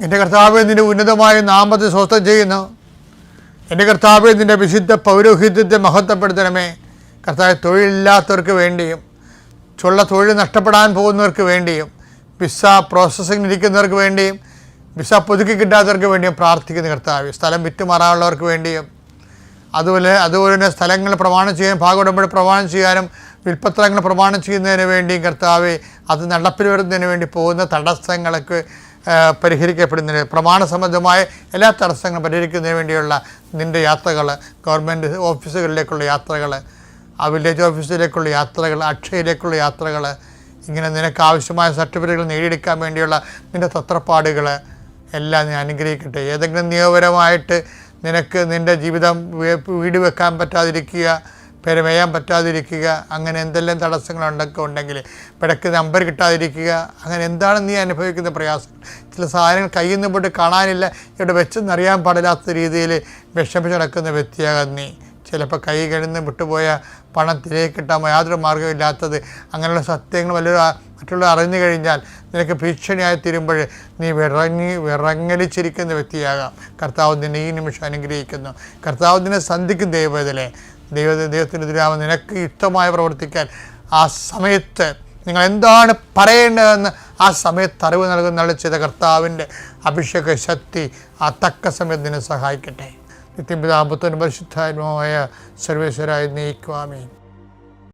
എൻ്റെ കർത്താവേ, നിൻ്റെ ഉന്നതമായ നാമത്തെ സ്വസ്ഥം ചെയ്യുന്നു. എൻ്റെ കർത്താവേ, നിൻ്റെ വിശുദ്ധ പൗരോഹിത്യത്തെ മഹത്വപ്പെടുത്തണമേ. കർത്താവ്, തൊഴിലില്ലാത്തവർക്ക് വേണ്ടിയും തൊഴിൽ നഷ്ടപ്പെടാൻ പോകുന്നവർക്ക് വേണ്ടിയും വിസ പ്രോസസ്സിങ്ങിലിരിക്കുന്നവർക്ക് വേണ്ടിയും വിസ പുതുക്കി കിട്ടാത്തവർക്ക് വേണ്ടിയും പ്രാർത്ഥിക്കുന്ന കർത്താവ്, സ്ഥലം വിറ്റുമാറാനുള്ളവർക്ക് വേണ്ടിയും അതുപോലെ തന്നെ സ്ഥലങ്ങൾ പ്രമാണം ചെയ്യാൻ ഭാഗോടമ്പടി പ്രമാണം ചെയ്യാനും വിൽപ്പത്രങ്ങൾ പ്രമാണം ചെയ്യുന്നതിന് വേണ്ടിയും കർത്താവ്, അത് നടപ്പിൽ വരുന്നതിന് വേണ്ടി പോകുന്ന തടസ്സങ്ങൾക്ക് പരിഹരിക്കപ്പെടുന്നതിന് പ്രമാണ സംബന്ധമായ എല്ലാ തടസ്സങ്ങളും പരിഹരിക്കുന്നതിന് വേണ്ടിയുള്ള നിൻ്റെ യാത്രകൾ, ഗവൺമെൻറ് ഓഫീസുകളിലേക്കുള്ള യാത്രകൾ, ആ വില്ലേജ് ഓഫീസിലേക്കുള്ള യാത്രകൾ, അക്ഷയയിലേക്കുള്ള യാത്രകൾ, ഇങ്ങനെ നിനക്ക് ആവശ്യമായ സർട്ടിഫിക്കറ്റുകൾ നേടിയെടുക്കാൻ വേണ്ടിയുള്ള നിൻ്റെ തത്രപ്പാടുകൾ എല്ലാം നീ അനുഗ്രഹിക്കട്ടെ. ഏതെങ്കിലും നിയമപരമായിട്ട് നിനക്ക് നിൻ്റെ ജീവിതം വീട് വെക്കാൻ പറ്റാതിരിക്കുക, പെരുമയാൻ പറ്റാതിരിക്കുക, അങ്ങനെ എന്തെല്ലാം തടസ്സങ്ങളുണ്ടൊക്കെ ഉണ്ടെങ്കിൽ പിടക്ക് നമ്പർ കിട്ടാതിരിക്കുക, അങ്ങനെ എന്താണ് നീ അനുഭവിക്കുന്ന പ്രയാസം? ചില സാധനങ്ങൾ കയ്യിൽ നിന്ന് പോയിട്ട് കാണാനില്ല, ഇവിടെ വെച്ചെന്നറിയാൻ പാടില്ലാത്ത രീതിയിൽ വിഷമിച്ച് നടക്കുന്ന വ്യക്തിയാകാൻ നീ. ചിലപ്പോൾ കൈ കഴിഞ്ഞ് വിട്ടുപോയ പണം തിരികെ കിട്ടാൻ യാതൊരു മാർഗ്ഗമില്ലാത്തത്, അങ്ങനെയുള്ള സത്യങ്ങൾ മറ്റുള്ളവർ അറിഞ്ഞു കഴിഞ്ഞാൽ നിനക്ക് ഭീഷണിയായി തീരുമ്പോൾ നീ വിറങ്ങലിച്ചിരിക്കുന്ന വ്യക്തിയാകാം. കർത്താവ് നിന്നെ ഈ നിമിഷം അനുഗ്രഹിക്കുന്നു. കർത്താവ് നിന്നെ സന്ധിക്കും. ദൈവത്തിൻ്റെ ദുരാമ നിനക്ക് യുക്തമായി പ്രവർത്തിക്കാൻ ആ സമയത്ത് നിങ്ങൾ എന്താണ് പറയേണ്ടതെന്ന് ആ സമയത്ത് അറിവ് നൽകുന്ന ചെയ്ത കർത്താവിൻ്റെ അഭിഷേക ശക്തി ആ തക്ക സമയത്ത് നിന്നെ സഹായിക്കട്ടെ. നിത്യപിതാപുത്രനും പരിശുദ്ധാത്മാവായ സർവേശ്വരായി നയിക്കുവാമേ.